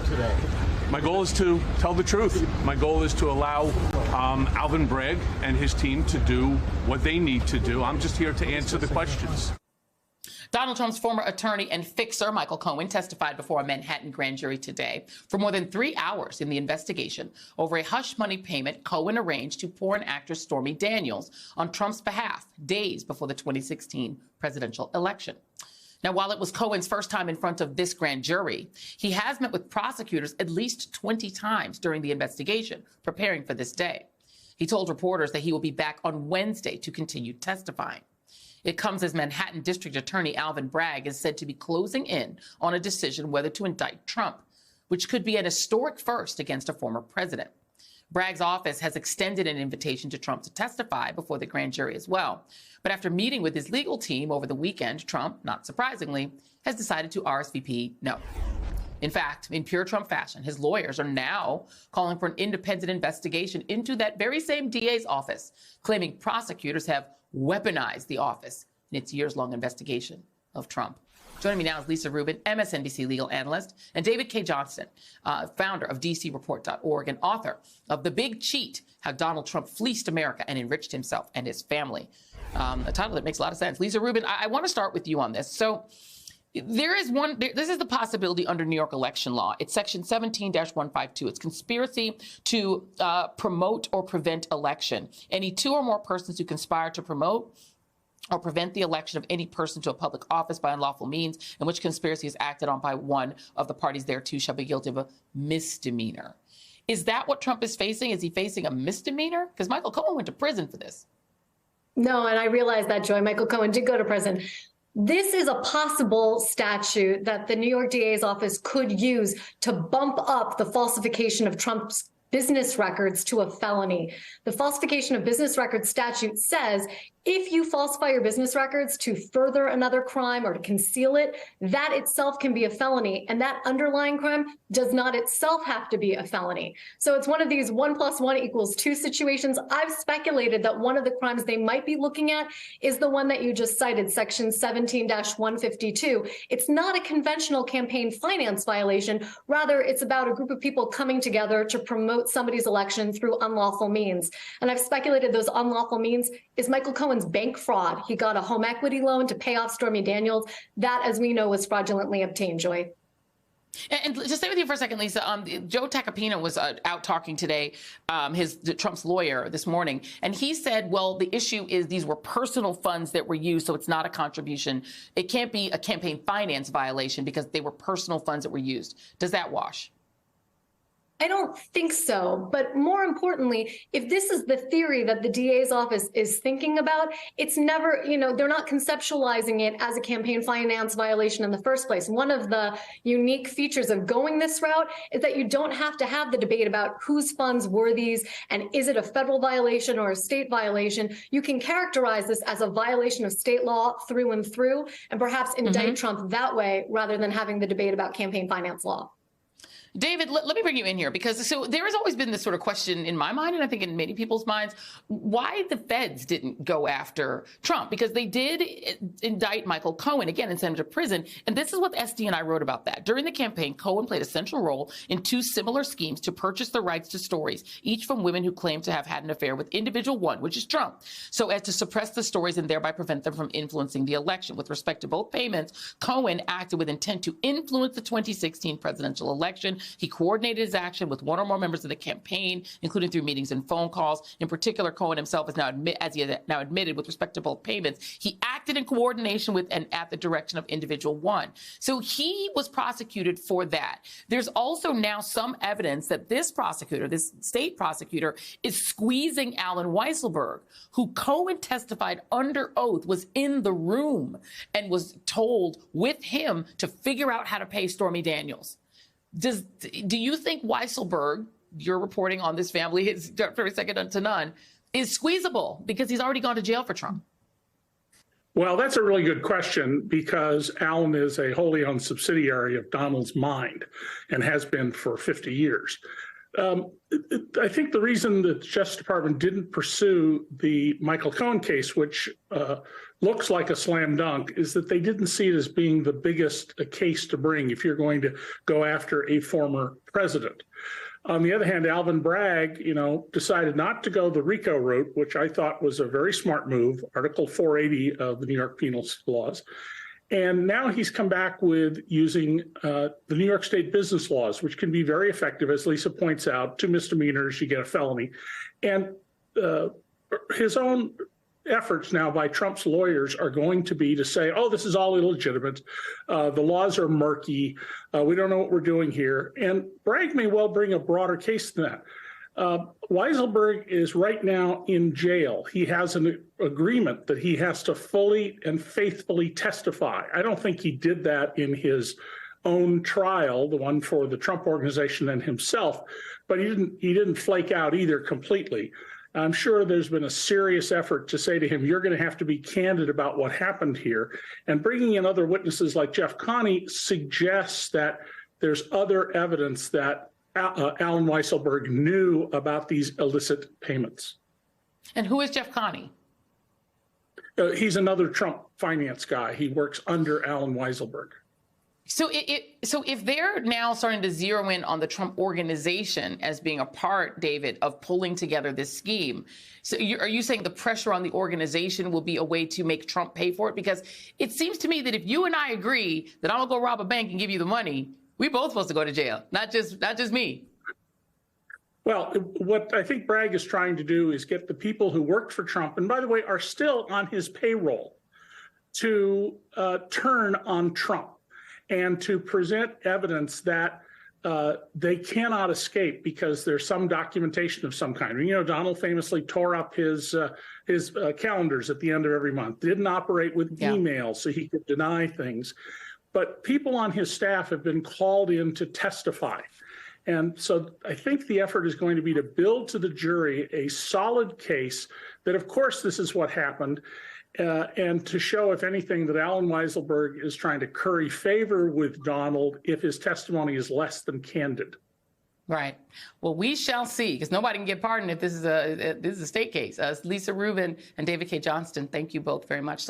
today? My goal is to tell the truth. My goal is to allow Alvin Bragg and his team to do what they need to do. I'm just here to answer the questions. Donald Trump's former attorney and fixer, Michael Cohen, testified before a Manhattan grand jury today for more than 3 hours in the investigation over a hush money payment Cohen arranged to porn actress Stormy Daniels on Trump's behalf days before the 2016 presidential election. Now, while it was Cohen's first time in front of this grand jury, he has met with prosecutors at least 20 times during the investigation, preparing for this day. He told reporters that he will be back on Wednesday to continue testifying. It comes as Manhattan District Attorney Alvin Bragg is said to be closing in on a decision whether to indict Trump, which could be an historic first against a former president. Bragg's office has extended an invitation to Trump to testify before the grand jury as well. But after meeting with his legal team over the weekend, Trump, not surprisingly, has decided to RSVP no. In fact, in pure Trump fashion, his lawyers are now calling for an independent investigation into that very same DA's office, claiming prosecutors have weaponized the office in its years-long investigation of Trump. Joining me now is Lisa Rubin, MSNBC legal analyst, and David Cay Johnston, founder of DCReport.org and author of The Big Cheat, How Donald Trump Fleeced America and Enriched Himself and His Family. A title that makes a lot of sense. Lisa Rubin, I want to start with you on this. So this is the possibility under New York election law. It's section 17-152. It's conspiracy to promote or prevent election. Any two or more persons who conspire to promote or prevent the election of any person to a public office by unlawful means in which conspiracy is acted on by one of the parties thereto shall be guilty of a misdemeanor. Is that what Trump is facing? Is he facing a misdemeanor? Because Michael Cohen went to prison for this. No, and I realize that, Joy. Michael Cohen did go to prison. This is a possible statute that the New York DA's office could use to bump up the falsification of Trump's business records to a felony. The falsification of business records statute says if you falsify your business records to further another crime or to conceal it, that itself can be a felony. And that underlying crime does not itself have to be a felony. So it's one of these 1 + 1 = 2 situations. I've speculated that one of the crimes they might be looking at is the one that you just cited, section 17-152. It's not a conventional campaign finance violation. Rather, it's about a group of people coming together to promote somebody's election through unlawful means. And I've speculated those unlawful means is Michael Cohen's bank fraud. He got a home equity loan to pay off Stormy Daniels. That, as we know, was fraudulently obtained, Joy. And just stay with you for a second, Lisa. Joe Tacopina was out talking today, Trump's lawyer this morning, and he said, well, the issue is these were personal funds that were used, so it's not a contribution. It can't be a campaign finance violation because they were personal funds that were used. Does that wash? I don't think so. But more importantly, if this is the theory that the DA's office is thinking about, it's never, they're not conceptualizing it as a campaign finance violation in the first place. One of the unique features of going this route is that you don't have to have the debate about whose funds were these and is it a federal violation or a state violation. You can characterize this as a violation of state law through and through, and perhaps indict Trump that way rather than having the debate about campaign finance law. David, let me bring you in here because so there has always been this sort of question in my mind, and I think in many people's minds, why the feds didn't go after Trump, because they did indict Michael Cohen, again, and send him to prison. And this is what SD and I wrote about that. During the campaign, Cohen played a central role in two similar schemes to purchase the rights to stories, each from women who claimed to have had an affair with individual one, which is Trump, so as to suppress the stories and thereby prevent them from influencing the election. With respect to both payments, Cohen acted with intent to influence the 2016 presidential election. He coordinated his action with one or more members of the campaign, including through meetings and phone calls. In particular, Cohen himself is as he has now admitted with respect to both payments, he acted in coordination with and at the direction of individual one. So he was prosecuted for that. There's also now some evidence that this prosecutor, this state prosecutor, is squeezing Allen Weisselberg, who Cohen testified under oath was in the room and was told with him to figure out how to pay Stormy Daniels. Do you think Weisselberg, you're reporting on this family, it's very second to none, is squeezable because he's already gone to jail for Trump? Well, that's a really good question because Allen is a wholly owned subsidiary of Donald's Mind and has been for 50 years. I think the reason the Justice Department didn't pursue the Michael Cohen case, which looks like a slam dunk, is that they didn't see it as being the biggest case to bring if you're going to go after a former president. On the other hand, Alvin Bragg, decided not to go the RICO route, which I thought was a very smart move, Article 480 of the New York penal laws. And now he's come back with using the New York State business laws, which can be very effective, as Lisa points out. 2 misdemeanors, you get a felony. And his own efforts now by Trump's lawyers are going to be to say, oh, this is all illegitimate. The laws are murky. We don't know what we're doing here. And Bragg may well bring a broader case than that. Weisselberg is right now in jail. He has an agreement that he has to fully and faithfully testify. I don't think he did that in his own trial, the one for the Trump Organization and himself, but he didn't flake out either completely. I'm sure there's been a serious effort to say to him, you're going to have to be candid about what happened here. And bringing in other witnesses like Jeff Connie suggests that there's other evidence that Alan Weisselberg knew about these illicit payments. And who is Jeff Connie? He's another Trump finance guy. He works under Alan Weisselberg. So if they're now starting to zero in on the Trump Organization as being a part, David, of pulling together this scheme, so are you saying the pressure on the organization will be a way to make Trump pay for it? Because it seems to me that if you and I agree that I'm going to go rob a bank and give you the money, we both supposed to go to jail, not just me. Well, what I think Bragg is trying to do is get the people who worked for Trump, and by the way, are still on his payroll, to turn on Trump and to present evidence that they cannot escape because there's some documentation of some kind. Donald famously tore up his calendars at the end of every month, didn't operate with email so he could deny things. But people on his staff have been called in to testify. And so I think the effort is going to be to build to the jury a solid case that, of course, this is what happened, and to show, if anything, that Alan Weisselberg is trying to curry favor with Donald if his testimony is less than candid. Right. Well, we shall see, because nobody can get pardoned if this is a state case. Lisa Rubin and David K. Johnston, thank you both very much.